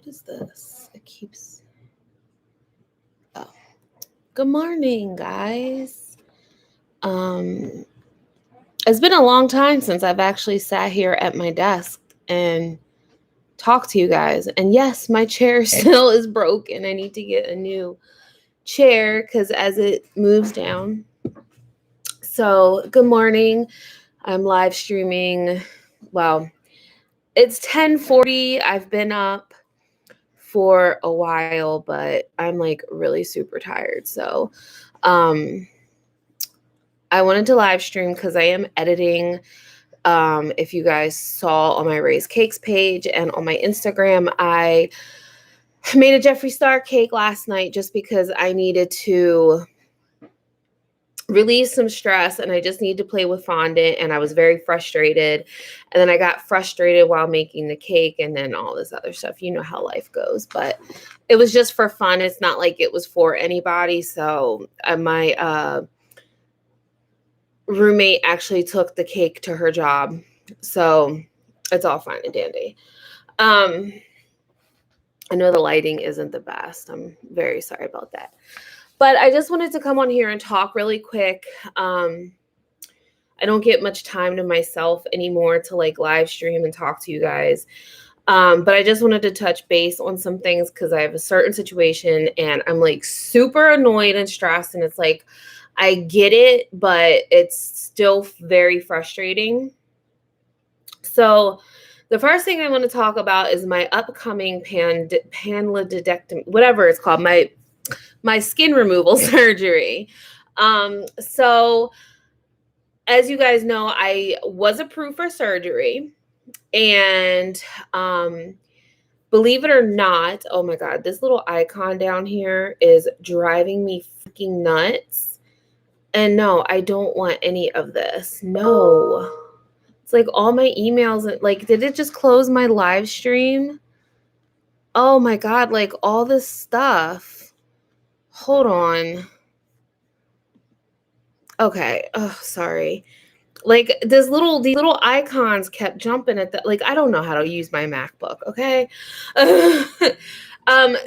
What is this? It keeps... Oh. Good morning, guys. It's been a long time since I've actually sat here at my desk and talked to you guys. And yes, my chair still is broken. I need to get a new chair because as it moves down. So, good morning. I'm live streaming. Well, it's 10:40. I've been up for a while, but I'm like really super tired. So, I wanted to live stream because I am editing. If you guys saw on my Raised Cakes page and on my Instagram, I made a Jeffree Star cake last night just because I needed to release some stress and I just need to play with fondant, and I was very frustrated, and then I got frustrated while making the cake and then all this other stuff. You know how life goes, but it was just for fun. It's not like it was for anybody. So my roommate actually took the cake to her job, so it's all fine and dandy. I know the lighting isn't the best. I'm very sorry about that. But I just wanted to come on here and talk really quick. I don't get much time to myself anymore to like live stream and talk to you guys. But I just wanted to touch base on some things because I have a certain situation and I'm like super annoyed and stressed. And it's like, I get it, but it's still very frustrating. So the first thing I want to talk about is my upcoming panniculectomy, whatever it's called, my skin removal surgery. So as you guys know, I was approved for surgery, and believe it or not, oh my God, this little icon down here is driving me freaking nuts. And no, I don't want any of this. No. It's like all my emails, like, did it just close my live stream? Oh my God, like all this stuff. Hold on. Okay. Oh, sorry. Like these little icons kept jumping at the, like, I don't know how to use my MacBook. Okay.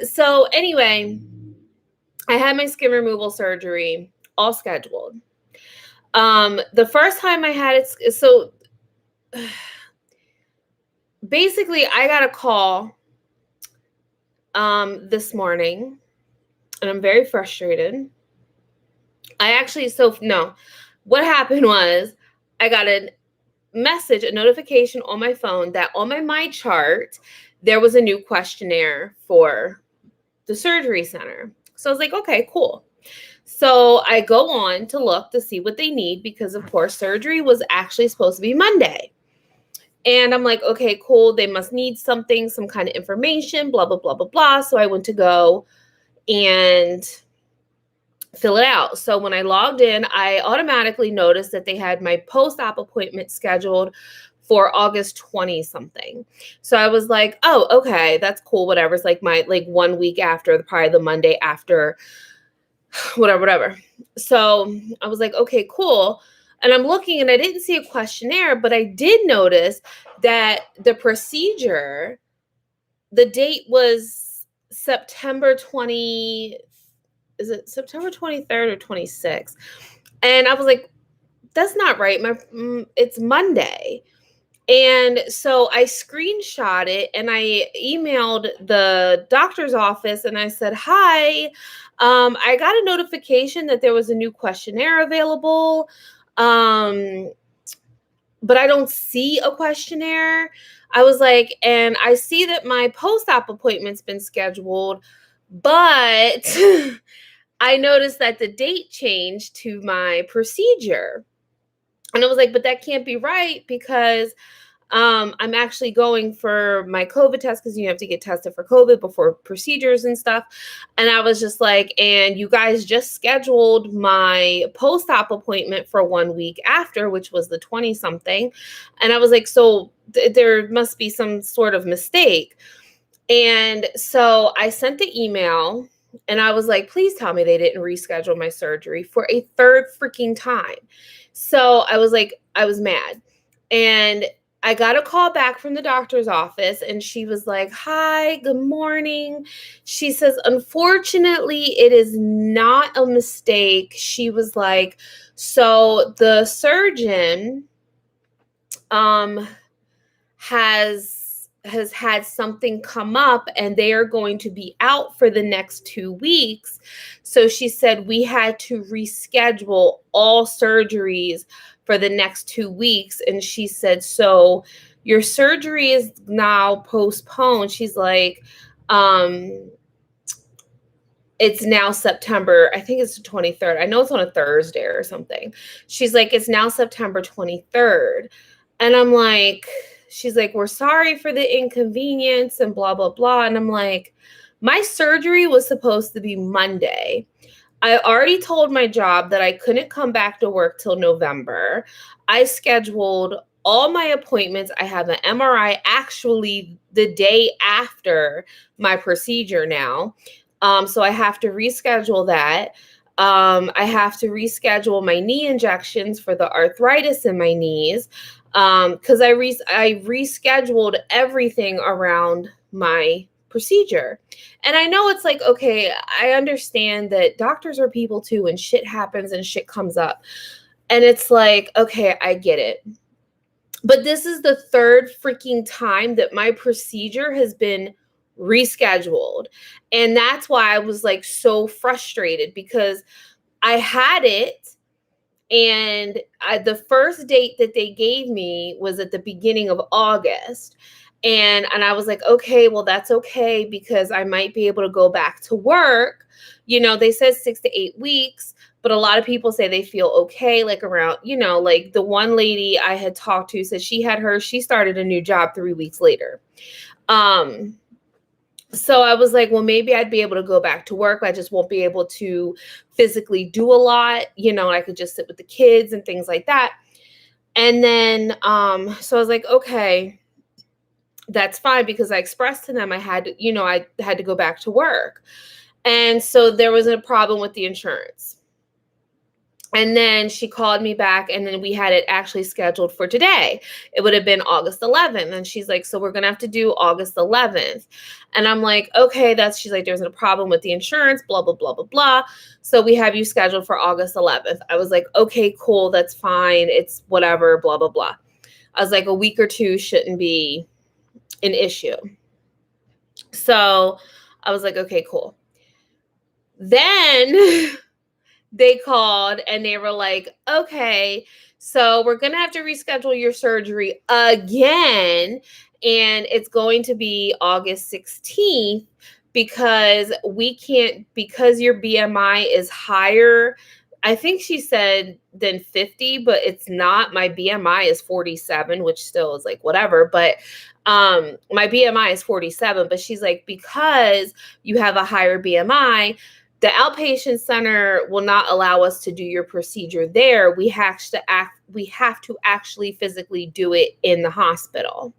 So anyway, I had my skin removal surgery all scheduled. The first time I had it, so basically I got a call this morning, and I'm very frustrated. What happened was I got a notification on my phone that on my chart, there was a new questionnaire for the surgery center. So I was like, okay, cool. So I go on to look to see what they need because, of course, surgery was actually supposed to be Monday. And I'm like, okay, cool. They must need something, some kind of information, blah, blah, blah, blah, blah. So I went to go and fill it out. So when I logged in, I automatically noticed that they had my post-op appointment scheduled for August 20 something. So I was like, oh, okay, that's cool. Whatever. It's like my 1 week after, probably the Monday after, whatever. So I was like, okay, cool. And I'm looking and I didn't see a questionnaire, but I did notice that the procedure, the date was September 20. Is it September 23rd or 26th? And I was like, that's not right. It's Monday. And so I screenshot it and I emailed the doctor's office and I said, hi, I got a notification that there was a new questionnaire available. But I don't see a questionnaire. I was like, and I see that my post-op appointment's been scheduled, but I noticed that the date changed to my procedure. And I was like, but that can't be right because I'm actually going for my COVID test because you have to get tested for COVID before procedures and stuff. And I was just like, and you guys just scheduled my post-op appointment for 1 week after, which was the 20 something. And I was like, so there must be some sort of mistake. And so I sent the email and I was like, please tell me they didn't reschedule my surgery for a third freaking time. So I was like, I was mad. And I got a call back from the doctor's office and she was like, "Hi, good morning." She says, "Unfortunately, it is not a mistake." She was like, "So the surgeon has had something come up and they are going to be out for the next 2 weeks." So she said we had to reschedule all surgeries for the next 2 weeks. And she said, "So your surgery is now postponed." She's like, it's now September, I think it's the 23rd. I know it's on a Thursday or something. She's like, "It's now September 23rd. And I'm like, she's like, "We're sorry for the inconvenience and blah, blah, blah." And I'm like, my surgery was supposed to be Monday. I already told my job that I couldn't come back to work till November. I scheduled all my appointments. I have an MRI actually the day after my procedure now. So I have to reschedule that. I have to reschedule my knee injections for the arthritis in my knees, because I rescheduled everything around my procedure. And I know it's like, okay, I understand that doctors are people too, and shit happens and shit comes up. And it's like, okay, I get it. But this is the third freaking time that my procedure has been rescheduled. And that's why I was like so frustrated, because I had it, and the first date that they gave me was at the beginning of August. And I was like, okay, well, that's okay, because I might be able to go back to work. You know, they said 6 to 8 weeks, but a lot of people say they feel okay, like around, like the one lady I had talked to said she started a new job 3 weeks later. So I was like, well, maybe I'd be able to go back to work. I just won't be able to physically do a lot. I could just sit with the kids and things like that. And then, so I was like, okay, that's fine, because I expressed to them I had to go back to work. And so there was a problem with the insurance. And then she called me back, and then we had it actually scheduled for today. It would have been August 11th. And she's like, "So we're going to have to do August 11th. And I'm like, okay, she's like, "There's a problem with the insurance, blah, blah, blah, blah, blah. So we have you scheduled for August 11th. I was like, okay, cool. That's fine. It's whatever, blah, blah, blah. I was like, a week or two shouldn't be an issue. So I was like, okay, cool. Then they called and they were like, okay, so we're going to have to reschedule your surgery again. And it's going to be August 16th, because because your BMI is higher. I think she said than 50, but it's not. My BMI is 47, which still is like whatever. But my BMI is 47. But she's like, because you have a higher BMI, the outpatient center will not allow us to do your procedure there. We have to actually physically do it in the hospital,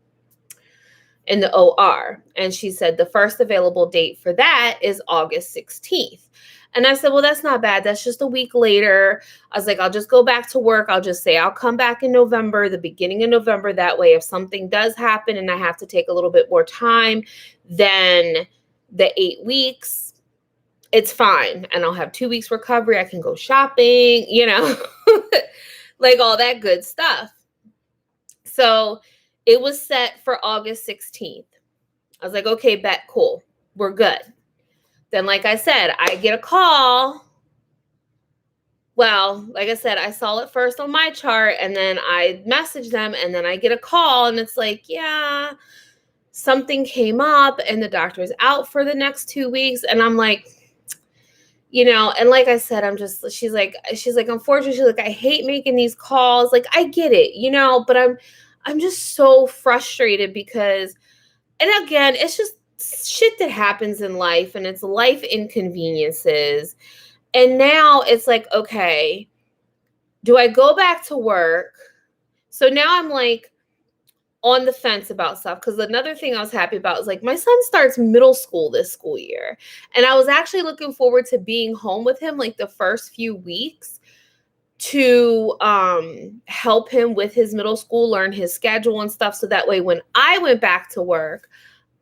in the OR. And she said the first available date for that is August 16th. And I said, well, that's not bad. That's just a week later. I was like, I'll just go back to work. I'll just say I'll come back in November, the beginning of November. That way, if something does happen and I have to take a little bit more time than the 8 weeks, it's fine. And I'll have 2 weeks recovery. I can go shopping, like all that good stuff. So it was set for August 16th. I was like, okay, bet, cool. We're good. Then, like I said, I get a call. Well, like I said, I saw it first on my chart, and then I messaged them, and then I get a call, and it's like, yeah, something came up and the doctor's out for the next 2 weeks. And I'm like, and like I said, she's like, unfortunately, she's like, I hate making these calls. Like, I get it, but I'm just so frustrated because, and again, it's just shit that happens in life, and it's life inconveniences. And now it's like, okay, do I go back to work? So now I'm like on the fence about stuff, because another thing I was happy about is like my son starts middle school this school year, and I was actually looking forward to being home with him like the first few weeks. to help him with his middle school, learn his schedule and stuff. So that way, when I went back to work,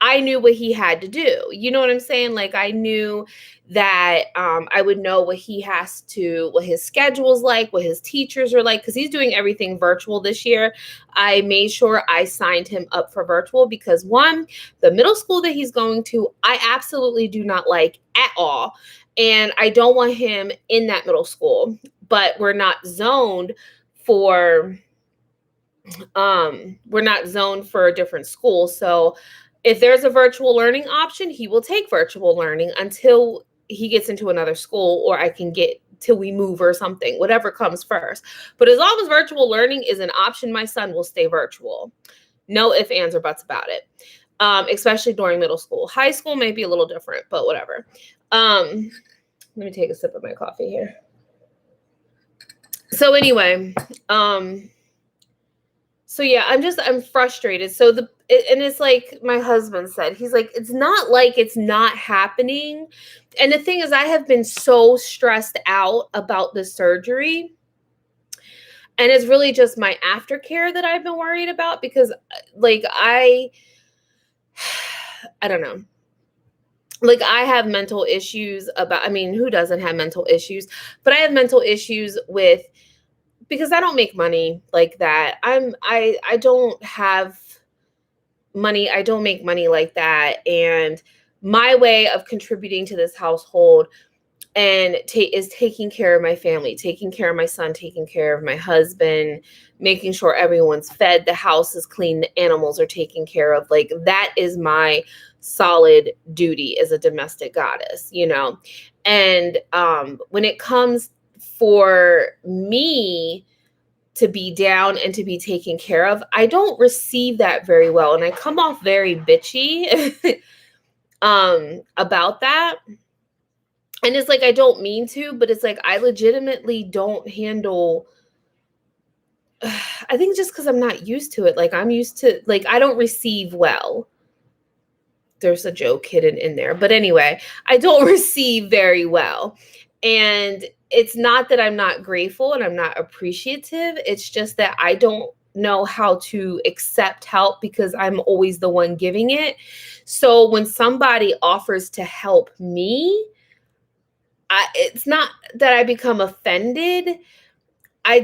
I knew what he had to do. You know what I'm saying? Like, I knew that I would know what his schedule's like, what his teachers are like, because he's doing everything virtual this year. I made sure I signed him up for virtual because, one, the middle school that he's going to, I absolutely do not like at all. And I don't want him in that middle school, but we're not zoned for a different school. So if there's a virtual learning option, he will take virtual learning until he gets into another school, or I can get till we move or something, whatever comes first. But as long as virtual learning is an option, my son will stay virtual. No ifs, ands, or buts about it. Especially during middle school. High school may be a little different, but whatever. Let me take a sip of my coffee here. So anyway, so yeah, I'm frustrated. And it's like my husband said, he's like, it's not like it's not happening. And the thing is, I have been so stressed out about the surgery. And it's really just my aftercare that I've been worried about because like, I don't know. Like, I have mental issues who doesn't have mental issues? But I have mental issues because I don't make money like that. I don't have money. I don't make money like that. And my way of contributing to this household is taking care of my family, taking care of my son, taking care of my husband, making sure everyone's fed, the house is clean, the animals are taken care of. Like, that is my solid duty as a domestic goddess, you know? And when it comes for me to be down and to be taken care of, I don't receive that very well. And I come off very bitchy about that. And it's like, I don't mean to, but it's like, I legitimately don't handle, I think just because I'm not used to it. Like, I'm used to, like, I don't receive well. There's a joke hidden in there. But anyway, I don't receive very well. And it's not that I'm not grateful and I'm not appreciative. It's just that I don't know how to accept help because I'm always the one giving it. So when somebody offers to help me, it's not that I become offended. I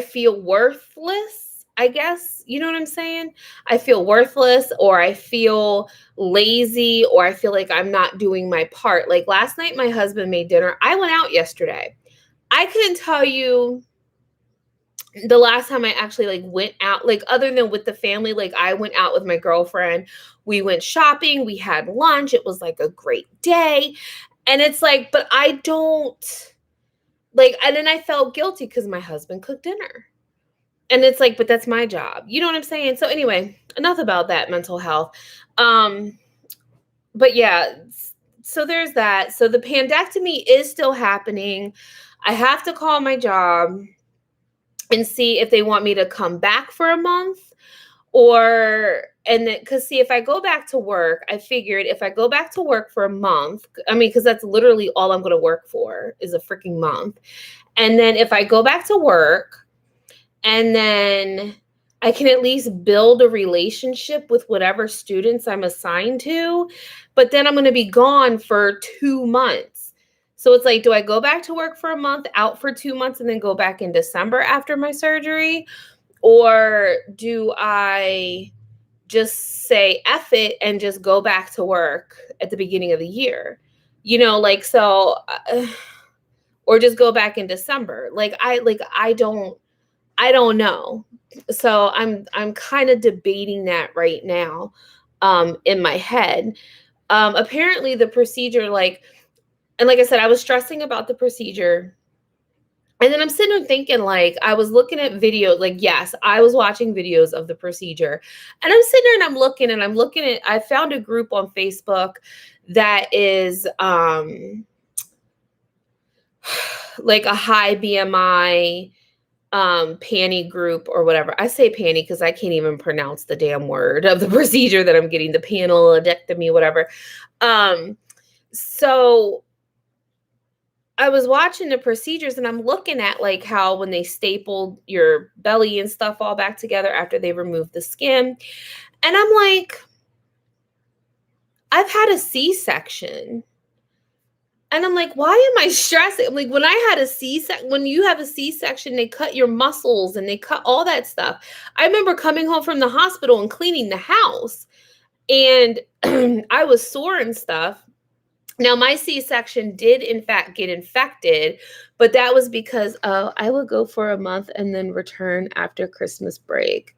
feel worthless, I guess. You know what I'm saying? I feel worthless, or I feel lazy, or I feel like I'm not doing my part. Like, last night, my husband made dinner. I went out yesterday. I couldn't tell you the last time I actually like went out, like, other than with the family. Like, I went out with my girlfriend. We went shopping. We had lunch. It was like a great day. And it's like, but I don't like, and then I felt guilty because my husband cooked dinner. And it's like, but that's my job. You know what I'm saying? So anyway, enough about that mental health. But yeah, so there's that. So the pandectomy is still happening. I have to call my job and see if they want me to come back for a month. Because if I go back to work, I figured if I go back to work for a month, because that's literally all I'm going to work for is a freaking month. And then if I go back to work, and then I can at least build a relationship with whatever students I'm assigned to, but then I'm going to be gone for 2 months. So it's like, do I go back to work for a month, out for 2 months, and then go back in December after my surgery? Or do I just say F it and just go back to work at the beginning of the year? You know, like, so, or just go back in December. I don't know. So I'm kind of debating that right now, in my head. Apparently the procedure, and like I said, I was stressing about the procedure. And then I'm sitting there thinking, like, I was looking at videos, like, yes, I was watching videos of the procedure. And I'm sitting there and I'm looking at, I found a group on Facebook that is like a high BMI panty group or whatever. I say panty because I can't even pronounce the damn word of the procedure that I'm getting, the panniculectomy, whatever. So I was watching the procedures and I'm looking at like how when they stapled your belly and stuff all back together after they removed the skin. And I'm like, I've had a C-section. And I'm like, why am I stressing? I'm like, when I had a C-section, when you have a C-section, they cut your muscles and they cut all that stuff. I remember coming home from the hospital and cleaning the house, and I was sore and stuff. Now, my C-section did, in fact, get infected, but that was because I would go for a month and then return after Christmas break.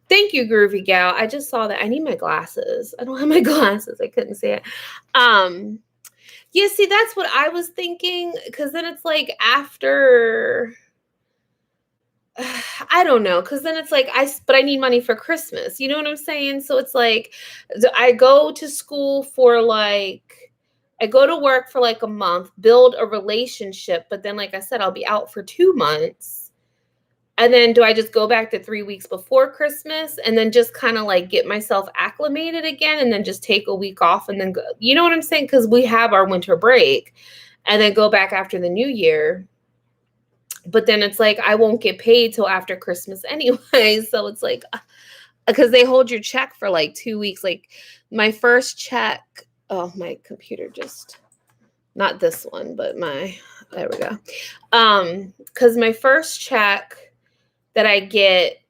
Thank you, Groovy Gal. I just saw that. I need my glasses. I don't have my glasses. I couldn't see it. Yeah, see, that's what I was thinking, because then it's like after, I don't know, because then it's like, but I need money for Christmas. You know what I'm saying? So it's like, I go to school for like, I go to work for like a month, build a relationship, but then, like I said, I'll be out for 2 months. And then do I just go back to 3 weeks before Christmas and then just kind of like get myself acclimated again and then just take a week off and then go? You know what I'm saying? Because we have our winter break and then go back after the new year. But then it's like I won't get paid till after Christmas anyway. So it's like, because they hold your check for like 2 weeks. Like my first check, oh, my computer just, not this one, but there we go. Because my first check that I get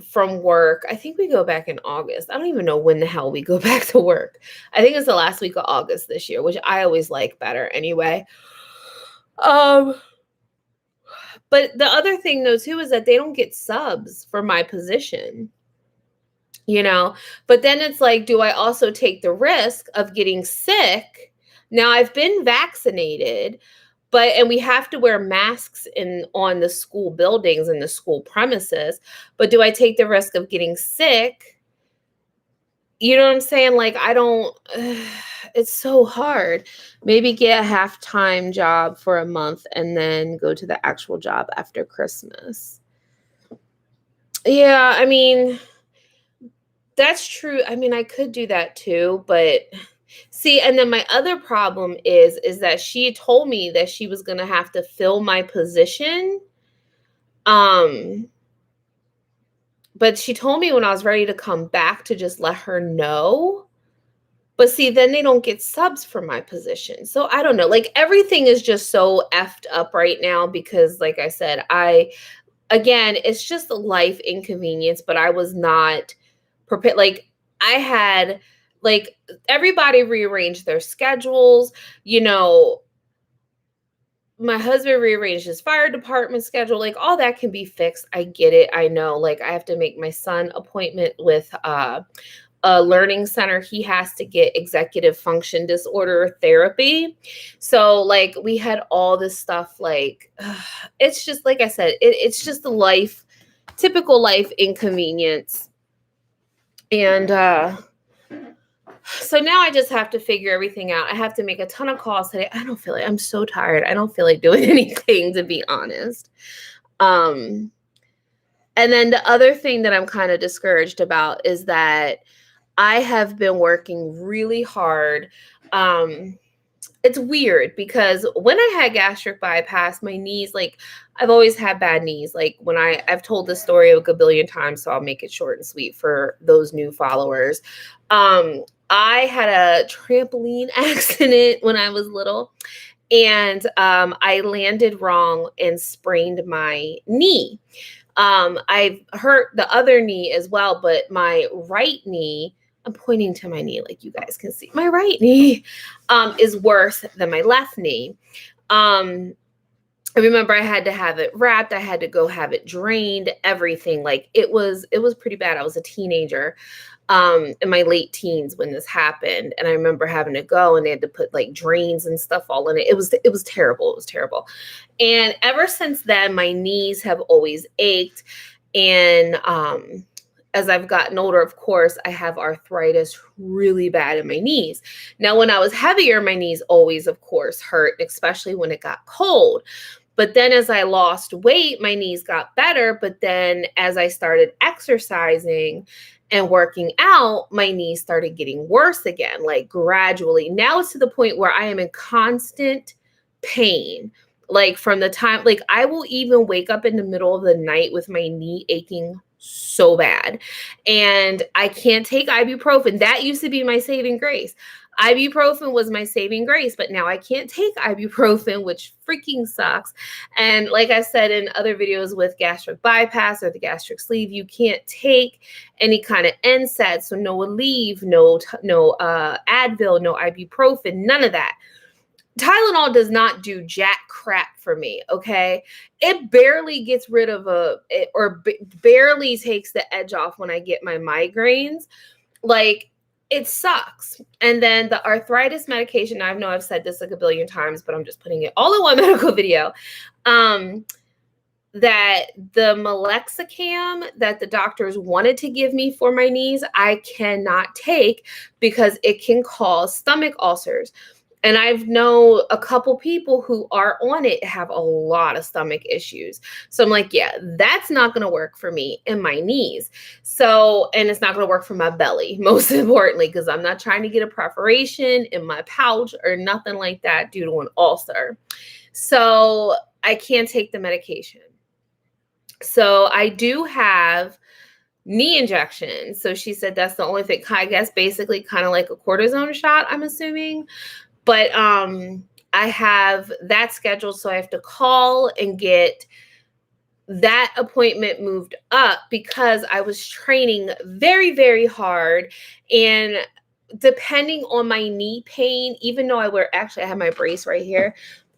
from work, I think we go back in August. I don't even know when the hell we go back to work. I think it's the last week of August this year, which I always like better anyway. But the other thing though too is that they don't get subs for my position, you know. But then it's like, do I also take the risk of getting sick? Now I've been vaccinated, and we have to wear masks on the school buildings and the school premises. But do I take the risk of getting sick? You know what I'm saying? Like, I don't, it's so hard. Maybe get a half-time job for a month and then go to the actual job after Christmas. Yeah, I mean, that's true. I mean, I could do that too, but see, and then my other problem is that she told me that she was going to have to fill my position. But she told me when I was ready to come back to just let her know. But see, then they don't get subs for my position. So I don't know. Like, everything is just so effed up right now because, like I said, again, it's just a life inconvenience, but I was not prepared. Like, I had, like, everybody rearranged their schedules. You know, my husband rearranged his fire department schedule. Like, all that can be fixed. I get it. I know. Like, I have to make my son appointment with a learning center. He has to get executive function disorder therapy. So like we had all this stuff, like it's just, like I said, it's just a typical life inconvenience. And so now I just have to figure everything out. I have to make a ton of calls today. I don't feel like, I'm so tired. I don't feel like doing anything, to be honest. And then the other thing that I'm kind of discouraged about is that I have been working really hard. It's weird because when I had gastric bypass, my knees, like, I've always had bad knees. Like, when I've told this story a billion times, so I'll make it short and sweet for those new followers. I had a trampoline accident when I was little, and I landed wrong and sprained my knee. I've hurt the other knee as well, but my right knee, I'm pointing to my knee like you guys can see, my right knee is worse than my left knee. I remember I had to have it wrapped. I had to go have it drained, everything. Like, it was pretty bad. I was a teenager in my late teens when this happened. And I remember having to go and they had to put like drains and stuff all in it. It was terrible. It was terrible. And ever since then, my knees have always ached. And as I've gotten older, of course, I have arthritis really bad in my knees. Now, when I was heavier, my knees always, of course, hurt, especially when it got cold. But then as I lost weight, my knees got better. But then as I started exercising and working out, my knees started getting worse again, like gradually. Now it's to the point where I am in constant pain. Like from the time, like I will even wake up in the middle of the night with my knee aching so bad. And I can't take ibuprofen. That used to be my saving grace. Ibuprofen was my saving grace, but now I can't take ibuprofen, which freaking sucks. And like I said in other videos with gastric bypass or the gastric sleeve, you can't take any kind of NSAID. So no Aleve, no Advil, no ibuprofen, none of that. Tylenol does not do jack crap for me, okay? It barely gets rid of barely takes the edge off when I get my migraines. Like, it sucks. And then the arthritis medication, I know I've said this like a billion times, but I'm just putting it all in one medical video, that the Melexicam that the doctors wanted to give me for my knees, I cannot take because it can cause stomach ulcers. And I've known a couple people who are on it have a lot of stomach issues. So I'm like, yeah, that's not going to work for me in my knees. So, and it's not going to work for my belly, most importantly, because I'm not trying to get a perforation in my pouch or nothing like that due to an ulcer. So I can't take the medication. So I do have knee injections. So she said that's the only thing, I guess, basically kind of like a cortisone shot, I'm assuming. But I have that scheduled, so I have to call and get that appointment moved up because I was training very, very hard. And depending on my knee pain, even though I have my brace right here.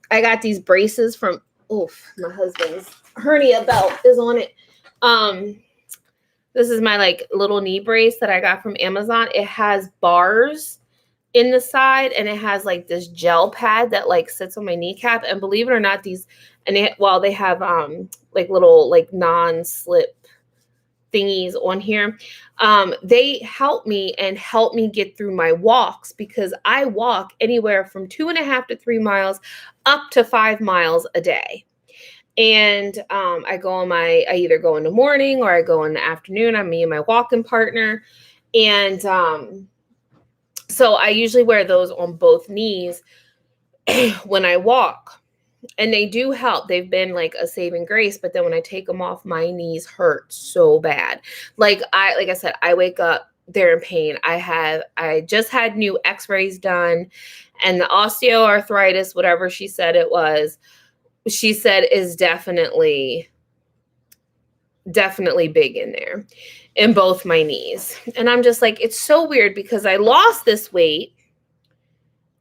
I got these braces from, my husband's hernia belt is on it. This is my like little knee brace that I got from Amazon. It has bars in the side, and it has like this gel pad that like sits on my kneecap. And believe it or not, they have like little like non-slip thingies on here. They help me get through my walks because I walk anywhere from 2.5 to 3 miles up to 5 miles a day. And I either go in the morning or I go in the afternoon. I'm me and my walking partner. And so I usually wear those on both knees when I walk, and they do help. They've been like a saving grace, but then when I take them off, my knees hurt so bad. Like I said, I wake up, they're in pain. I just had new x-rays done, and the osteoarthritis, whatever she said it was, she said is definitely big in there. In both my knees. And I'm just like, it's so weird because I lost this weight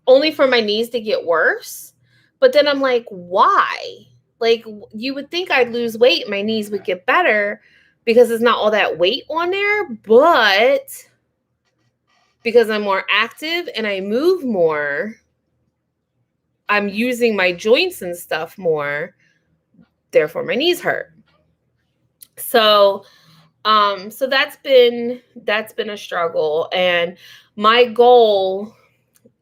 only for my knees to get worse. But then I'm like, why? Like, you would think I'd lose weight, my knees would get better because there's not all that weight on there. But because I'm more active and I move more, I'm using my joints and stuff more. Therefore, my knees hurt. So that's been a struggle. And my goal,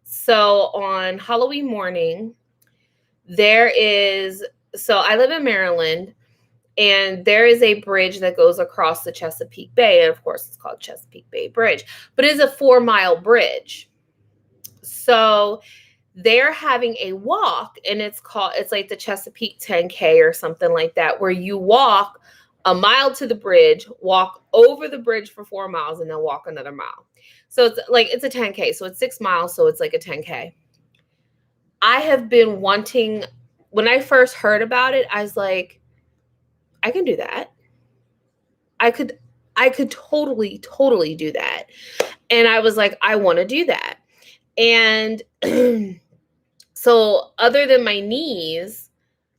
so on Halloween morning, so I live in Maryland, and there is a bridge that goes across the Chesapeake Bay. And of course, it's called Chesapeake Bay Bridge, but it's a 4-mile bridge. So they're having a walk, and it's like the Chesapeake 10K or something like that, where you walk a mile to the bridge, walk over the bridge for 4 miles, and then walk another mile. So it's a 10K. So it's 6 miles. So it's like a 10K. I have been wanting, when I first heard about it, I was like, I can do that. I could totally do that. And I was like, I want to do that. And so other than my knees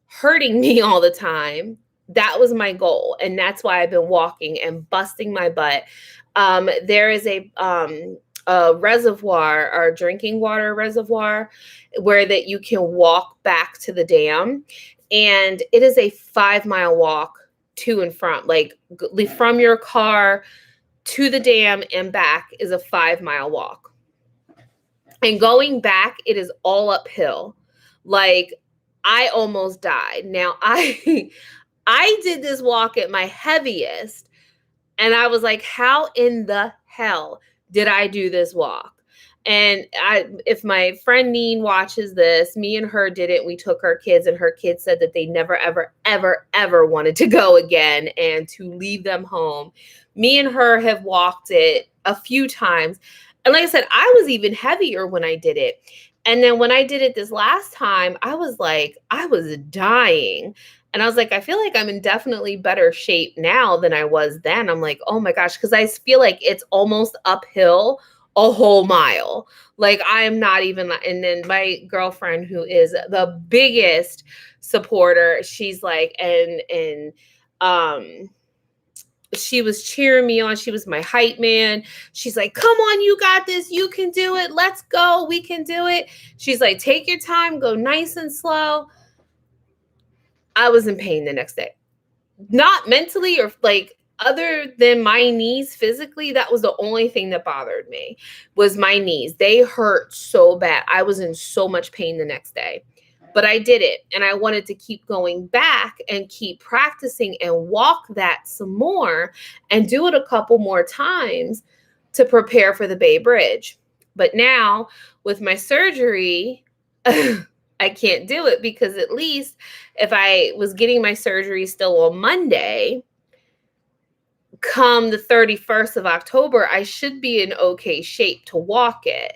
hurting me all the time, that was my goal. And that's why I've been walking and busting my butt. There is a reservoir, or drinking water reservoir, where that you can walk back to the dam. And it is a 5-mile walk to and from, like from your car to the dam and back is a 5-mile walk. And going back, it is all uphill. Like, I almost died. Now, I did this walk at my heaviest, and I was like, how in the hell did I do this walk? And if my friend Neen watches this, me and her did it. We took our kids, and her kids said that they never, ever, ever, ever wanted to go again and to leave them home. Me and her have walked it a few times. And like I said, I was even heavier when I did it. And then when I did it this last time, I was dying. And I was like, I feel like I'm in definitely better shape now than I was then. I'm like, oh my gosh, because I feel like it's almost uphill a whole mile. Like I am not even, and then my girlfriend, who is the biggest supporter, she's like, she was cheering me on. She was my hype man. She's like, come on, you got this. You can do it. Let's go. We can do it. She's like, take your time, go nice and slow. I was in pain the next day. Not mentally or like, other than my knees physically, that was the only thing that bothered me was my knees. They hurt so bad. I was in so much pain the next day. But I did it, and I wanted to keep going back and keep practicing and walk that some more and do it a couple more times to prepare for the Bay Bridge. But now with my surgery, I can't do it because at least if I was getting my surgery still on Monday, come the 31st of October, I should be in okay shape to walk it.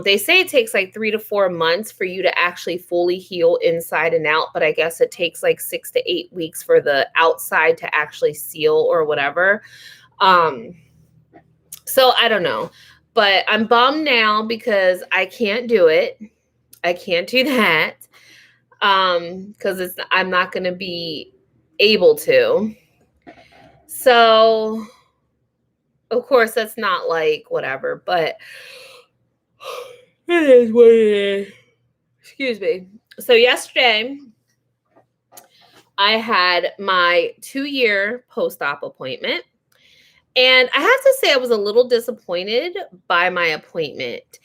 They say it takes like 3 to 4 months for you to actually fully heal inside and out, but I guess it takes like 6 to 8 weeks for the outside to actually seal or whatever. So I don't know, but I'm bummed now because I can't do it. I can't do that because I'm not going to be able to. So, of course, that's not like whatever, but it is what it is. Excuse me. So yesterday, I had my 2-year post-op appointment. And I have to say I was a little disappointed by my appointment.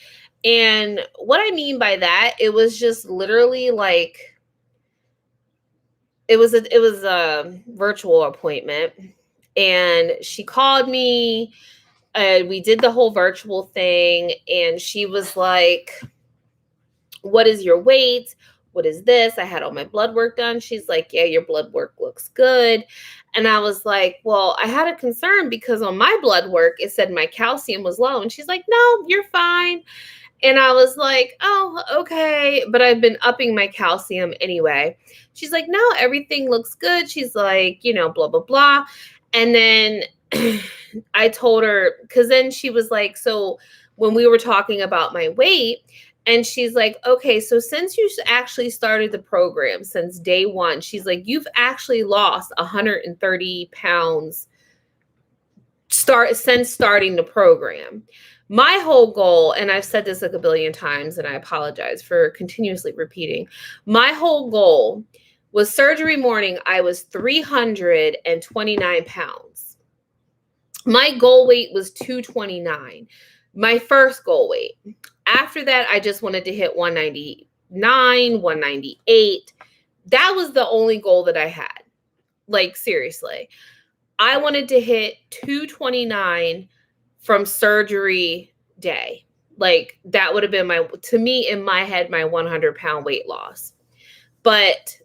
And what I mean by that, it was just literally like, it was a virtual appointment. And she called me and we did the whole virtual thing. And she was like, what is your weight? What is this? I had all my blood work done. She's like, yeah, your blood work looks good. And I was like, well, I had a concern because on my blood work, it said my calcium was low. And she's like, no, you're fine. And I was like, oh, okay. But I've been upping my calcium anyway. She's like, no, everything looks good. She's like, blah, blah, blah. And then I told her, because then she was like, so when we were talking about my weight, and she's like, okay, so since you actually started the program, since day one, she's like, you've actually lost 130 pounds since starting the program. My whole goal, and I've said this like a billion times, and I apologize for continuously repeating, my whole goal was surgery morning, I was 329 pounds. My goal weight was 229, my first goal weight. After that, I just wanted to hit 199, 198. That was the only goal that I had. Like, seriously. I wanted to hit 229 from surgery day. Like, that would have been to me, in my head, my 100-pound weight loss. But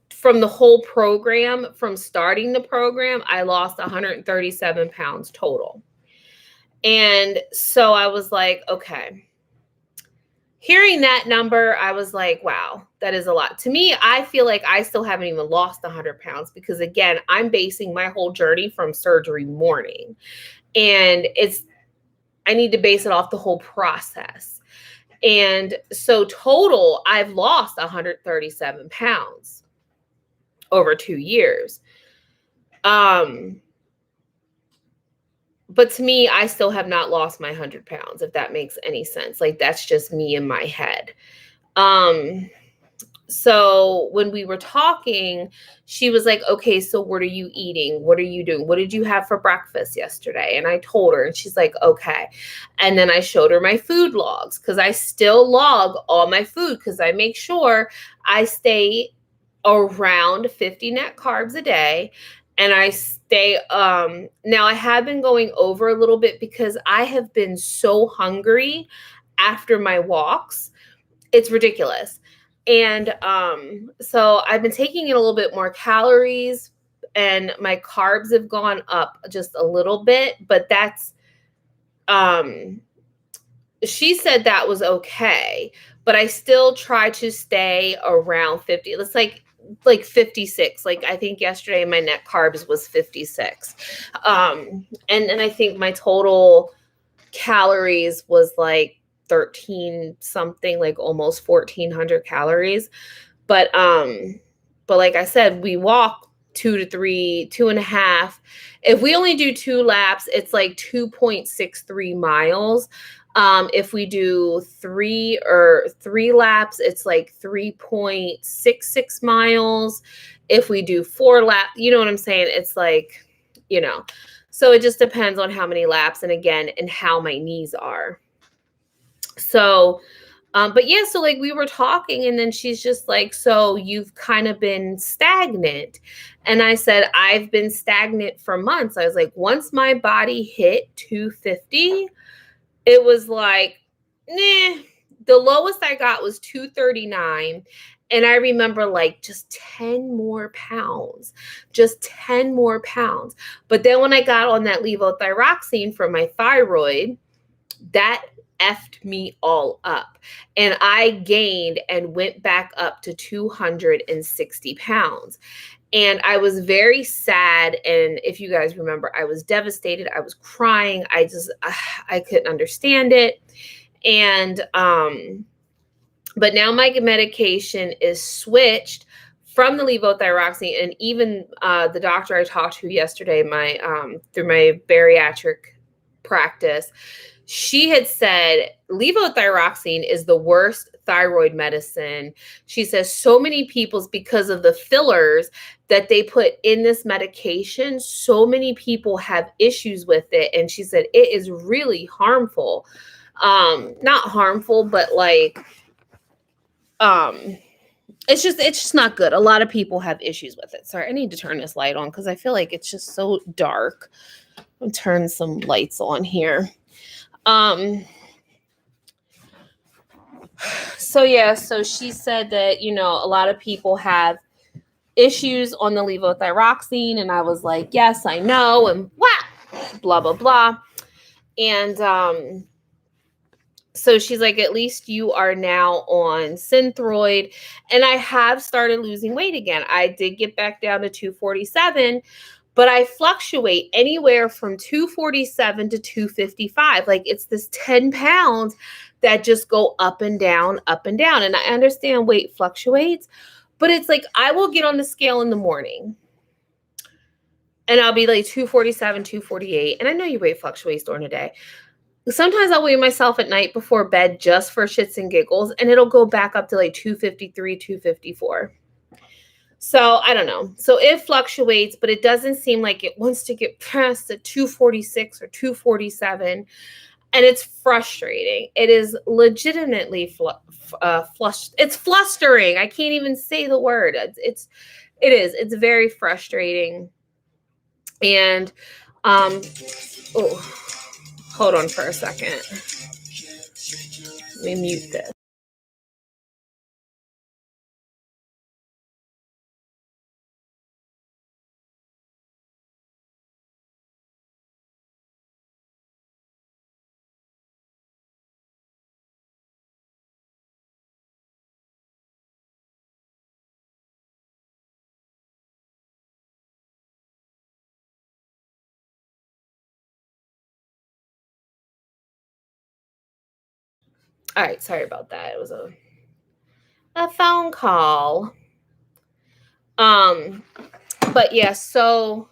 from the whole program, from starting the program, I lost 137 pounds total. And so I was like, okay. Hearing that number, I was like, wow, that is a lot. To me, I feel like I still haven't even lost 100 pounds because, again, I'm basing my whole journey from surgery morning. And I need to base it off the whole process. And so total, I've lost 137 pounds over 2 years. But to me, I still have not lost my 100 pounds, if that makes any sense. Like, that's just me in my head. So when we were talking, she was like, okay, so what are you eating? What are you doing? What did you have for breakfast yesterday? And I told her, and she's like, okay. And then I showed her my food logs because I still log all my food because I make sure I stay around 50 net carbs a day. And I stay, now I have been going over a little bit because I have been so hungry after my walks. It's ridiculous. And so I've been taking in a little bit more calories, and my carbs have gone up just a little bit, but that's she said that was okay, but I still try to stay around 50. It's like 56. Like I think yesterday my net carbs was 56. And I think my total calories was like 13 something, like almost 1400 calories. But like I said, we walk 2 to 3, 2.5. If we only do 2 laps, it's like 2.63 miles. If we do 3 laps, it's like 3.66 miles. If we do 4 laps, you know what I'm saying? It's like, so it just depends on how many laps, and again, and how my knees are. So, but yeah, so like we were talking, and then she's just like, so you've kind of been stagnant. And I said, I've been stagnant for months. I was like, once my body hit 250, it was like, nah. The lowest I got was 239. And I remember like just 10 more pounds, just 10 more pounds. But then when I got on that levothyroxine for my thyroid, that effed me all up. And I gained and went back up to 260 pounds. And I was very sad. And if you guys remember, I was devastated. I was crying. I couldn't understand it. And, but now my medication is switched from the levothyroxine. And even the doctor I talked to yesterday, through my bariatric practice, she had said levothyroxine is the worst thyroid medicine. She says so many people's, because of the fillers that they put in this medication, so many people have issues with it. And she said it is really harmful. Not harmful, but like, it's just not good. A lot of people have issues with it. Sorry, I need to turn this light on because I feel like it's just so dark. I'll turn some lights on here. So she said that, a lot of people have issues on the levothyroxine, and I was like, yes, I know, and blah, blah, blah. And, so she's like, at least you are now on Synthroid. And I have started losing weight again. I did get back down to 247, but I fluctuate anywhere from 247 to 255. Like it's this 10 pounds that just go up and down, up and down. And I understand weight fluctuates, but it's like I will get on the scale in the morning and I'll be like 247, 248. And I know your weight fluctuates during the day. Sometimes I'll weigh myself at night before bed just for shits and giggles, and it'll go back up to like 253, 254. So I don't know. So it fluctuates, but it doesn't seem like it wants to get past the 246 or 247. And it's frustrating. It is legitimately it's flustering. I can't even say the word. It's very frustrating. And, hold on for a second. Let me mute this. All right, sorry about that. It was a phone call. But yeah, so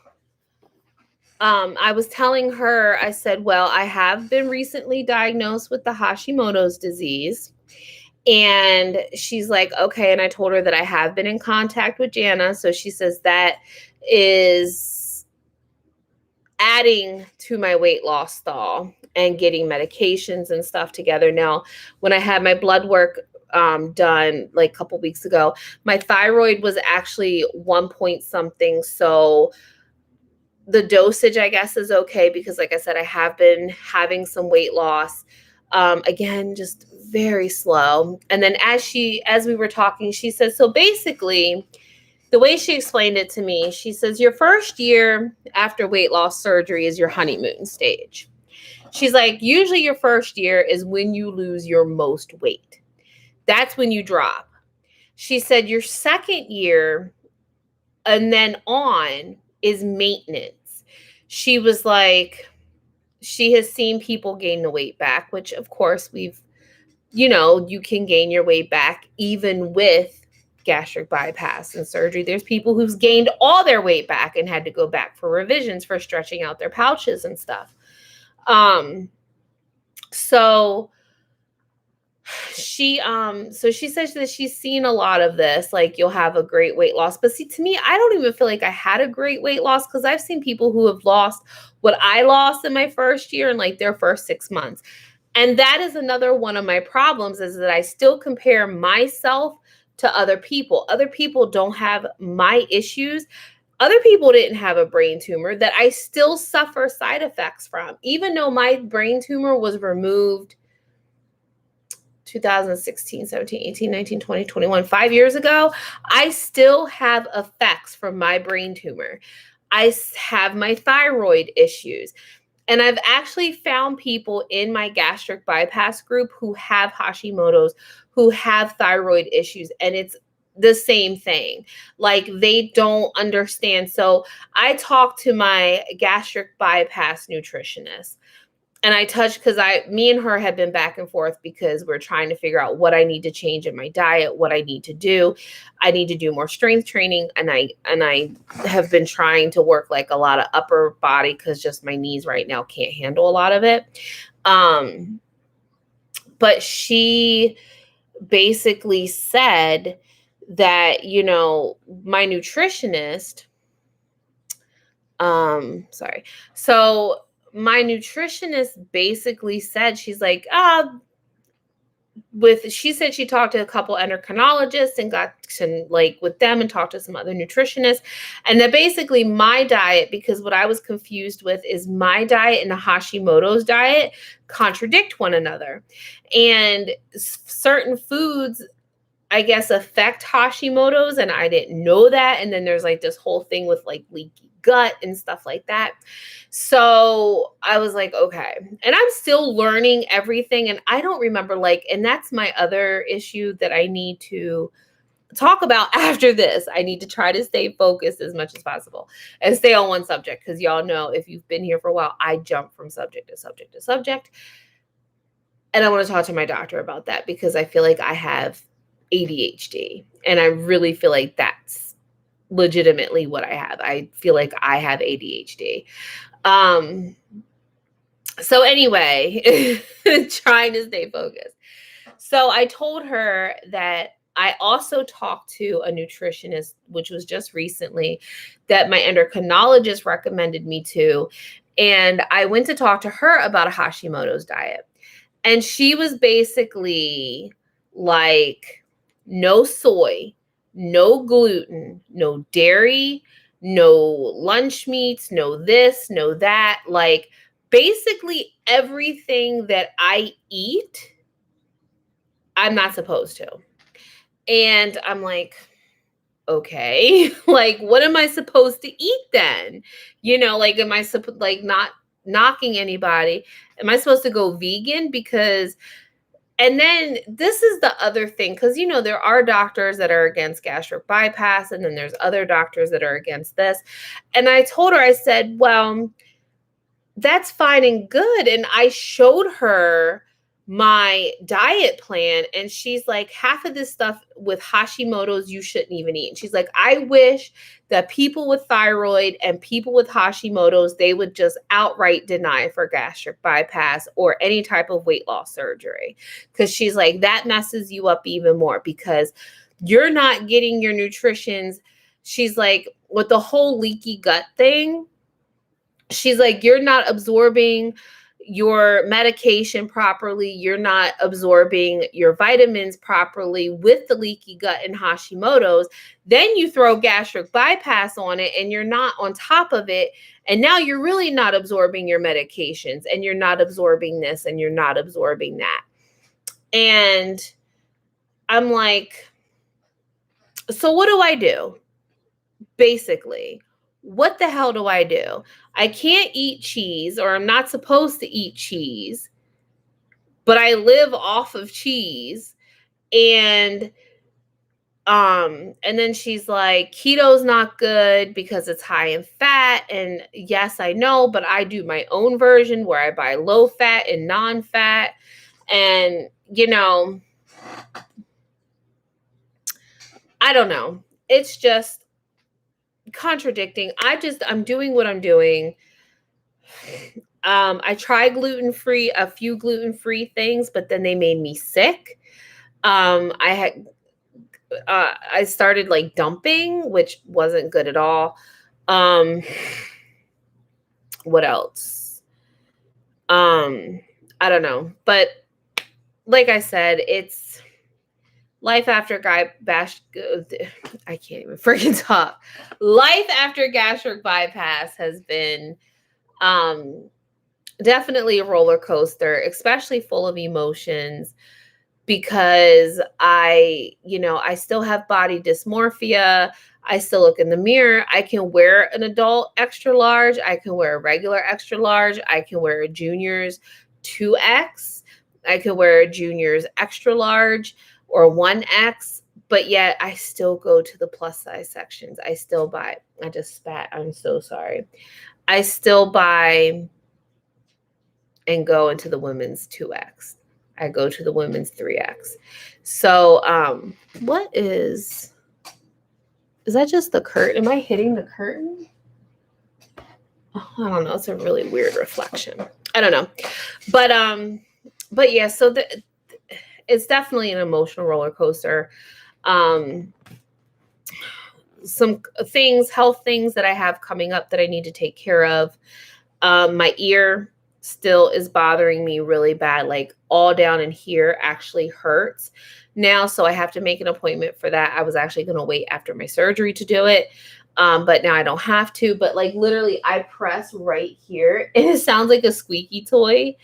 I was telling her, I said, well, I have been recently diagnosed with the Hashimoto's disease. And she's like, okay. And I told her that I have been in contact with Jana. So she says that is adding to my weight loss stall and getting medications and stuff together. Now, when I had my blood work done like a couple weeks ago, my thyroid was actually 1 point something. So the dosage, I guess, is okay because like I said, I have been having some weight loss. Again, just very slow. And then as we were talking, she says, so basically, the way she explained it to me, she says, your first year after weight loss surgery is your honeymoon stage. She's like, usually your first year is when you lose your most weight. That's when you drop. She said, your second year and then on is maintenance. She was like, she has seen people gain the weight back, which of course you can gain your weight back even with gastric bypass and surgery. There's people who've gained all their weight back and had to go back for revisions for stretching out their pouches and stuff. So she says that she's seen a lot of this, like you'll have a great weight loss. But see, to me, I don't even feel like I had a great weight loss because I've seen people who have lost what I lost in my first year in like their first 6 months. And that is another one of my problems, is that I still compare myself to other people. Other people don't have my issues. Other people didn't have a brain tumor that I still suffer side effects from. Even though my brain tumor was removed 2016, 17, 18, 19, 20, 21, 5 years ago, I still have effects from my brain tumor. I have my thyroid issues. And I've actually found people in my gastric bypass group who have Hashimoto's, who have thyroid issues, and it's the same thing. Like they don't understand. So I talked to my gastric bypass nutritionist, and I touched, because me and her have been back and forth because we're trying to figure out what I need to change in my diet, what I need to do. I need to do more strength training, and I have been trying to work like a lot of upper body because just my knees right now can't handle a lot of it. But she basically said that, my nutritionist, so my nutritionist basically said, she's like, she said she talked to a couple endocrinologists and got to with them and talked to some other nutritionists. And that basically my diet, because what I was confused with is my diet and the Hashimoto's diet contradict one another. And certain foods, I guess, affect Hashimoto's, and I didn't know that. And then there's like this whole thing with like leaky gut and stuff like that. So I was like, okay. And I'm still learning everything. And I don't remember and that's my other issue that I need to talk about after this. I need to try to stay focused as much as possible and stay on one subject. Because y'all know, if you've been here for a while, I jump from subject to subject to subject. And I want to talk to my doctor about that because I feel like I have ADHD. And I really feel like that's legitimately what I have. I feel like I have ADHD. So anyway, trying to stay focused. So I told her that I also talked to a nutritionist, which was just recently, that my endocrinologist recommended me to. And I went to talk to her about a Hashimoto's diet. And she was basically like, no soy, no gluten, no dairy, no lunch meats, no this, no that. Like basically everything that I eat, I'm not supposed to. And I'm like, okay, like what am I supposed to eat then? Am I not knocking anybody? Am I supposed to go vegan? Because and then this is the other thing, because, there are doctors that are against gastric bypass, and then there's other doctors that are against this. And I told her, I said, well, that's fine and good. And I showed her my diet plan, and she's like, half of this stuff with Hashimoto's you shouldn't even eat. And she's like, I wish that people with thyroid and people with Hashimoto's, they would just outright deny for gastric bypass or any type of weight loss surgery. Because she's like, that messes you up even more because you're not getting your nutritions. She's like, with the whole leaky gut thing, she's like, you're not absorbing your medication properly, you're not absorbing your vitamins properly with the leaky gut and Hashimoto's, then you throw gastric bypass on it and you're not on top of it. And now you're really not absorbing your medications and you're not absorbing this and you're not absorbing that. And I'm like, so what do I do? Basically, what the hell do I do? I can't eat cheese, or I'm not supposed to eat cheese, but I live off of cheese. And then she's like, keto's not good because it's high in fat. And yes, I know, but I do my own version where I buy low fat and non-fat. And, you know, I don't know. It's just contradicting. I'm doing what I'm doing. I tried a few gluten-free things, but then they made me sick. I started like dumping, which wasn't good at all. What else? I don't know, but like I said, it's life after I can't even freaking talk. Life after gastric bypass has been definitely a roller coaster, especially full of emotions, because I still have body dysmorphia. I still look in the mirror. I can wear an adult extra large. I can wear a regular extra large. I can wear a junior's 2X. I can wear a junior's extra large or 1X, but yet I still go to the plus size sections. I just spat. I'm so sorry. I still buy and go into the women's 2X. I go to the women's 3X. So, is that just the curtain? Am I hitting the curtain? Oh, I don't know. It's a really weird reflection. I don't know. But yeah, so it's definitely an emotional roller coaster. Some health things that I have coming up that I need to take care of. My ear still is bothering me really bad, like all down in here actually hurts now. So I have to make an appointment for that. I was actually going to wait after my surgery to do it. But now I don't have to, but like literally I press right here and it sounds like a squeaky toy.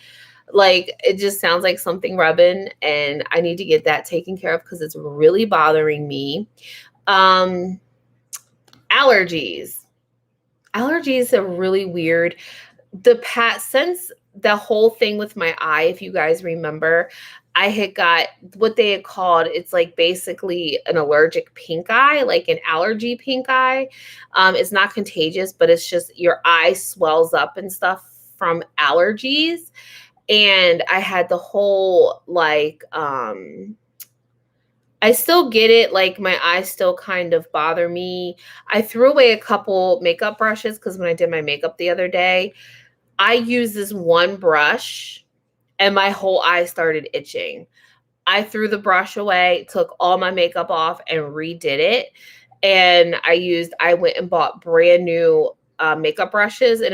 Like it just sounds like something rubbing, and I need to get that taken care of because it's really bothering me. Allergies are really weird. Since the whole thing with my eye, if you guys remember, I had got what they had called, it's like basically an allergic pink eye, like an allergy pink eye. It's not contagious, but it's just your eye swells up and stuff from allergies. And I had the whole I still get it. Like my eyes still kind of bother me. I threw away a couple makeup brushes because when I did my makeup the other day, I used this one brush and my whole eye started itching. I threw the brush away, took all my makeup off and redid it. And I went and bought brand new makeup brushes, and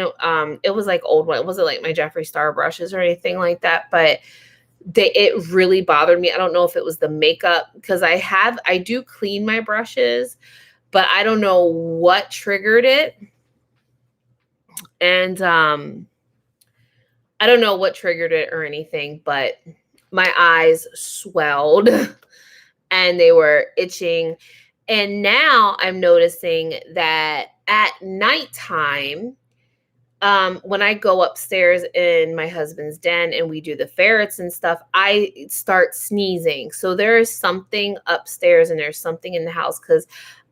it was like old one. It wasn't like my Jeffree Star brushes or anything like that, but it really bothered me. I don't know if it was the makeup, because I do clean my brushes, but I don't know what triggered it. And I don't know what triggered it or anything, but my eyes swelled and they were itching. And now I'm noticing that at nighttime, when I go upstairs in my husband's den and we do the ferrets and stuff, I start sneezing. So there is something upstairs and there's something in the house because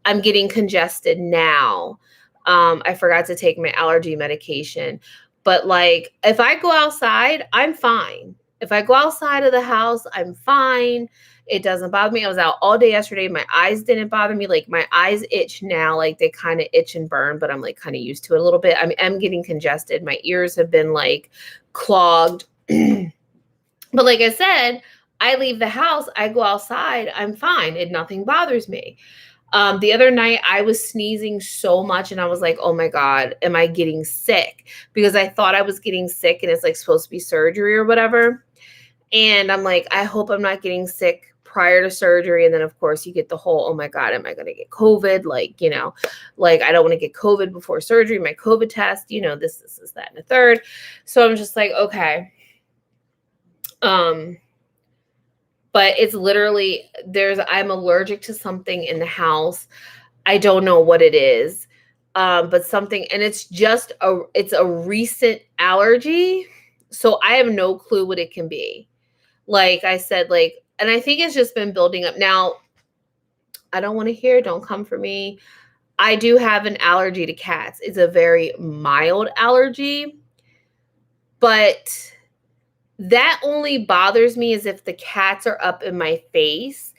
I'm getting congested now. I forgot to take my allergy medication. But like, if I go outside, I'm fine. If I go outside of the house, I'm fine. It doesn't bother me. I was out all day yesterday. My eyes didn't bother me. Like my eyes itch now. Like they kind of itch and burn, but I'm like kind of used to it a little bit. I'm getting congested. My ears have been like clogged. But like I said, I leave the house, I go outside, I'm fine. Nothing bothers me. The other night I was sneezing so much and I was like, oh my God, am I getting sick? Because I thought I was getting sick and it's like supposed to be surgery or whatever. And I'm like, I hope I'm not getting sick prior to surgery. And then of course you get the whole, oh my God, am I going to get COVID? Like, you know, like I don't want to get COVID before surgery, my COVID test, you know, this, that, and the third. So I'm just like, okay. But it's literally I'm allergic to something in the house. I don't know what it is. But something, and it's a recent allergy. So I have no clue what it can be. Like I said, and I think it's just been building up. Now, I don't want to hear, don't come for me. I do have an allergy to cats. It's a very mild allergy, but that only bothers me as if the cats are up in my face,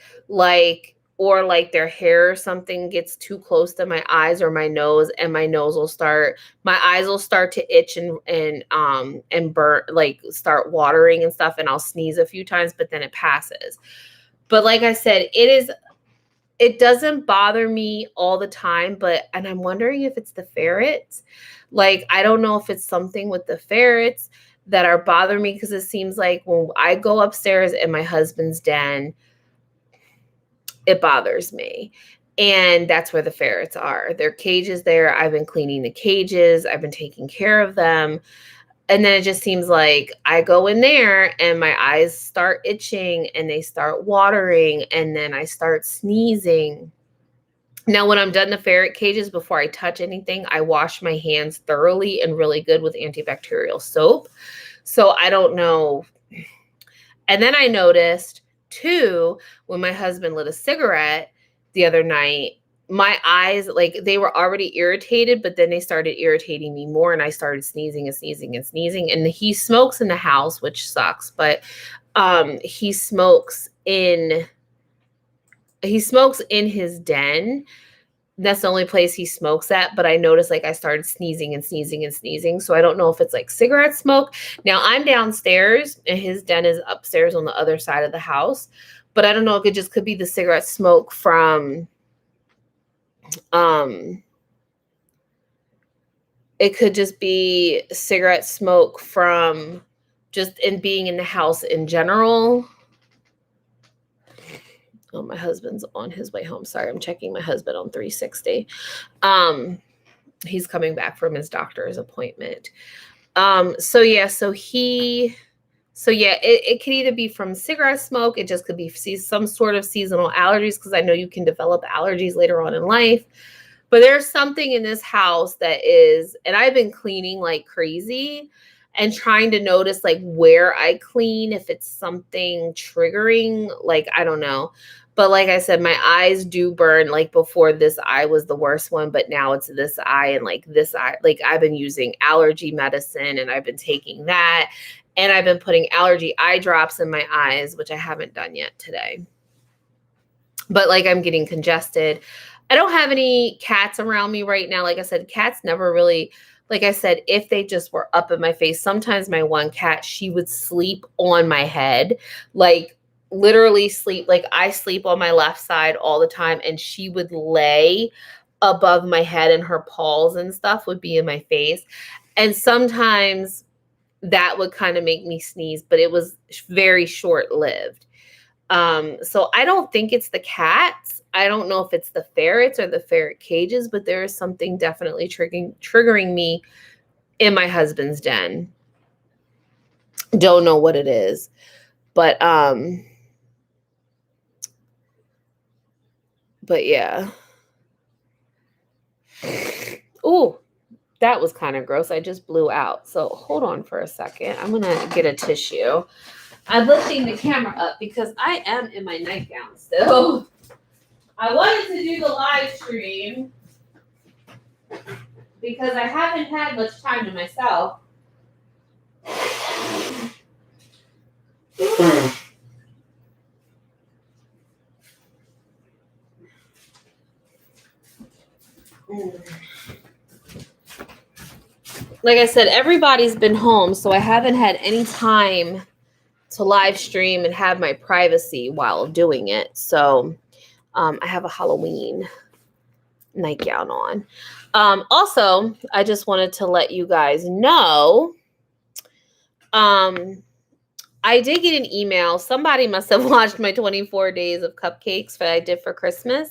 or like their hair or something gets too close to my eyes or my nose, and my eyes will start to itch and burn, like start watering and stuff, and I'll sneeze a few times, but then it passes. But like I said, it doesn't bother me all the time, and I'm wondering if it's the ferrets. Like, I don't know if it's something with the ferrets that are bothering me, because it seems like when I go upstairs in my husband's den, it bothers me. And that's where the ferrets are. Their cages there. I've been cleaning the cages. I've been taking care of them. And then it just seems like I go in there and my eyes start itching and they start watering, and then I start sneezing. Now, when I'm done the ferret cages, before I touch anything, I wash my hands thoroughly and really good with antibacterial soap. So I don't know. And then I noticed too, when my husband lit a cigarette the other night, my eyes, like, they were already irritated, but then they started irritating me more, and I started sneezing and sneezing and sneezing. And he smokes in the house, which sucks, but he smokes in his den. That's the only place he smokes at. But I noticed, like, I started sneezing and sneezing and sneezing. So I don't know if it's like cigarette smoke. Now I'm downstairs and his den is upstairs on the other side of the house. But I don't know if it just could be the cigarette smoke from, it could just be cigarette smoke from just in being in the house in general. Oh, my husband's on his way home. Sorry, I'm checking my husband on 360. He's coming back from his doctor's appointment. It could either be from cigarette smoke. It just could be some sort of seasonal allergies, because I know you can develop allergies later on in life. But there's something in this house that is, and I've been cleaning like crazy and trying to notice like where I clean, if it's something triggering, like, I don't know. But like I said, my eyes do burn. Like, before, this eye was the worst one, but now it's this eye, and like this eye, like, I've been using allergy medicine and I've been taking that, and I've been putting allergy eye drops in my eyes, which I haven't done yet today. But like, I'm getting congested. I don't have any cats around me right now. Like I said, cats never really, like I said, if they just were up in my face. Sometimes my one cat, she would sleep on my head, like literally sleep. Like, I sleep on my left side all the time, and she would lay above my head, and her paws and stuff would be in my face. And sometimes that would kind of make me sneeze, but it was very short-lived. So I don't think it's the cats. I don't know if it's the ferrets or the ferret cages, but there is something definitely triggering me in my husband's den. Don't know what it is, but yeah. Ooh, that was kind of gross. I just blew out. So hold on for a second. I'm going to get a tissue. I'm lifting the camera up because I am in my nightgown still. I wanted to do the live stream because I haven't had much time to myself. Like I said, everybody's been home, so I haven't had any time to live stream and have my privacy while doing it. So I have a Halloween nightgown on. Also, I just wanted to let you guys know, I did get an email. Somebody must have watched my 24 days of cupcakes that I did for Christmas.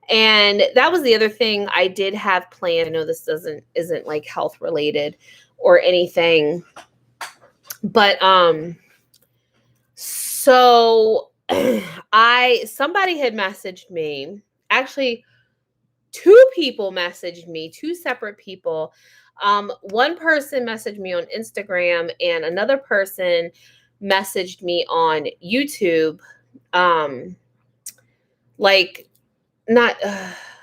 And that was the other thing I did have planned. I know this isn't like health related or anything. But so somebody had messaged me. Actually, two people messaged me, two separate people. One person messaged me on Instagram and another person messaged me on YouTube.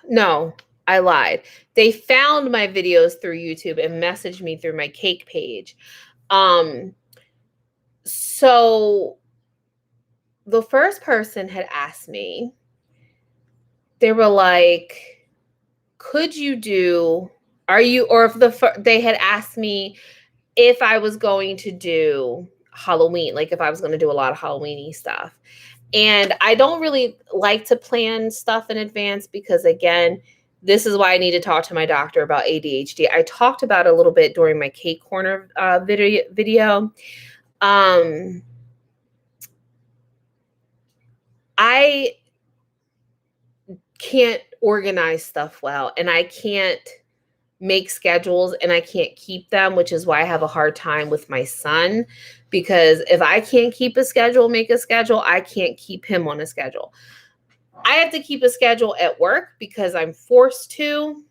No, I lied. They found my videos through YouTube and messaged me through my cake page. So the first person had asked me, they were like, could you do, they had asked me if I was going to do Halloween, like if I was going to do a lot of Halloween-y stuff. And I don't really like to plan stuff in advance because, again, this is why I need to talk to my doctor about ADHD. I talked about it a little bit during my Cake Corner video. I can't organize stuff well, and I can't make schedules, and I can't keep them, which is why I have a hard time with my son, because if I can't keep a schedule, make a schedule, I can't keep him on a schedule. I have to keep a schedule at work because I'm forced to,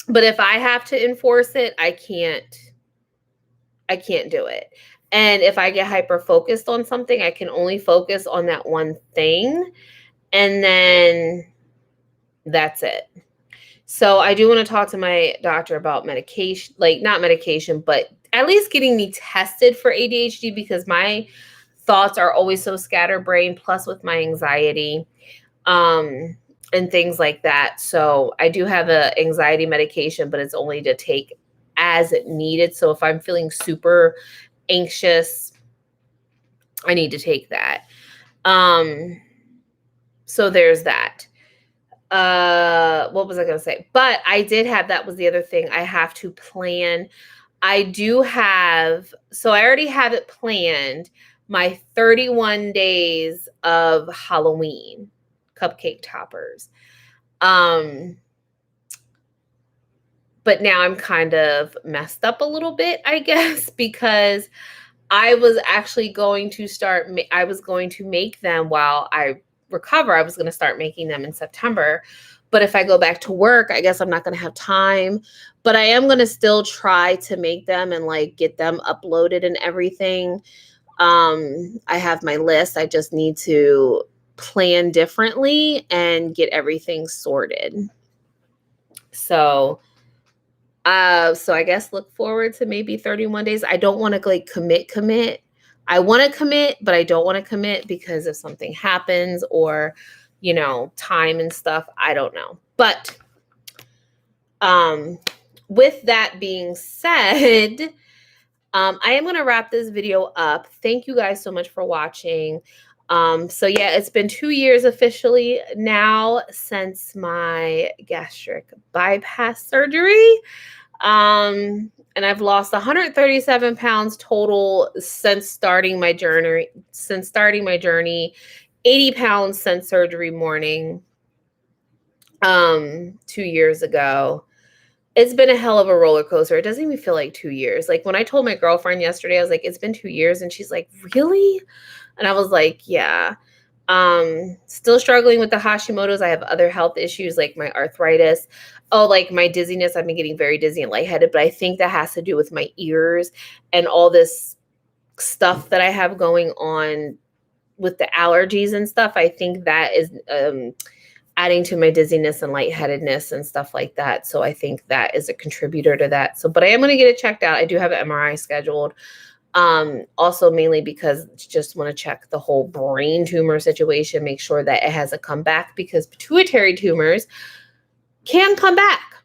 but if I have to enforce it, I can't do it. And if I get hyper focused on something, I can only focus on that one thing, and then that's it. So I do want to talk to my doctor about medication, like not medication, but at least getting me tested for ADHD, because my thoughts are always so scatterbrained, plus with my anxiety, and things like that. So I do have a anxiety medication, but it's only to take as needed. So if I'm feeling super anxious, I need to take that. So there's that. What was I going to say? But I did have, that was the other thing I have to plan. I already have it planned, my 31 days of Halloween cupcake toppers. But now I'm kind of messed up a little bit, I guess, because I was actually going to make them while I recover. I was going to start making them in September. But if I go back to work, I guess I'm not going to have time. But I am going to still try to make them and like get them uploaded and everything. I have my list. I just need to plan differently and get everything sorted. So I guess look forward to maybe 31 days. I don't want to like commit. I want to commit, but I don't want to commit because if something happens or, time and stuff, I don't know. But with that being said, I am going to wrap this video up. Thank you guys so much for watching. So yeah, it's been 2 years officially now since my gastric bypass surgery. And I've lost 137 pounds total since starting my journey, 80 pounds since surgery morning, 2 years ago. It's been a hell of a roller coaster. It doesn't even feel like 2 years. Like when I told my girlfriend yesterday, I was like, it's been 2 years. And she's like, really? And I was like, yeah. Still struggling with the Hashimoto's. I have other health issues like my arthritis. Oh, like my dizziness. I've been getting very dizzy and lightheaded, but I think that has to do with my ears and all this stuff that I have going on with the allergies and stuff. I think that is adding to my dizziness and lightheadedness and stuff like that. So I think that is a contributor to that. So, but I am going to get it checked out. I do have an MRI scheduled. Also mainly because just want to check the whole brain tumor situation, make sure that it hasn't come back, because pituitary tumors can come back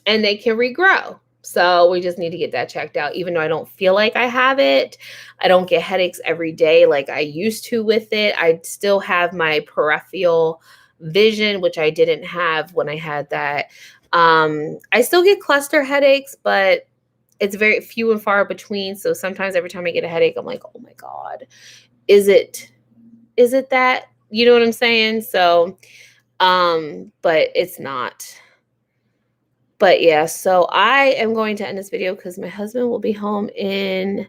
and they can regrow. So we just need to get that checked out. Even though I don't feel like I have it, I don't get headaches every day like I used to with it. I still have my peripheral vision, which I didn't have when I had that. I still get cluster headaches, but it's very few and far between. So sometimes every time I get a headache, I'm like, oh my God, is it that? You know what I'm saying? So, but it's not. But yeah, so I am going to end this video because my husband will be home in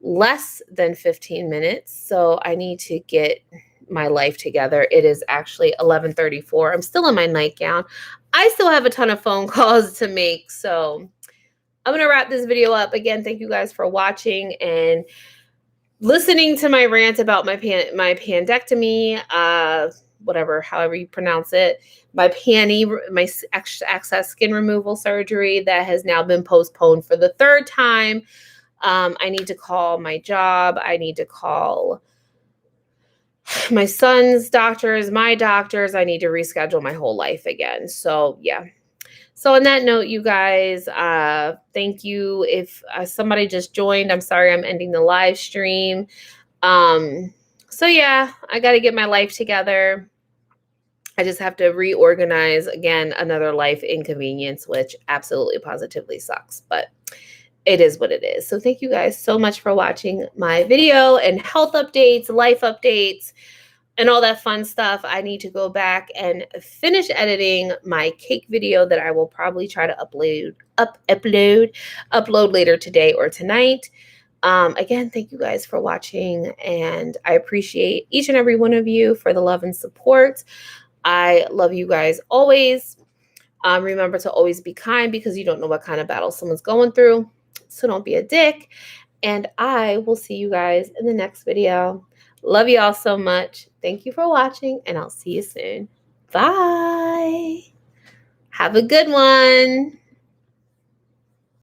less than 15 minutes. So I need to get my life together. It is actually 11:34. I'm still in my nightgown. I still have a ton of phone calls to make. So I'm going to wrap this video up. Again, thank you guys for watching and listening to my rant about my pandectomy, whatever, however you pronounce it, my access skin removal surgery that has now been postponed for the third time. I need to call my job. I need to call my son's doctors, my doctors. I need to reschedule my whole life again. So yeah. So on that note, you guys, thank you. If somebody just joined, I'm sorry I'm ending the live stream. So yeah, I got to get my life together. I just have to reorganize again, another life inconvenience, which absolutely positively sucks, but it is what it is. So thank you guys so much for watching my video and health updates, life updates, and all that fun stuff. I need to go back and finish editing my cake video that I will probably try to upload later today or tonight. Again, thank you guys for watching, and I appreciate each and every one of you for the love and support. I love you guys always. Remember to always be kind because you don't know what kind of battle someone's going through. So don't be a dick. And I will see you guys in the next video. Love you all so much. Thank you for watching, and I'll see you soon. Bye. Have a good one.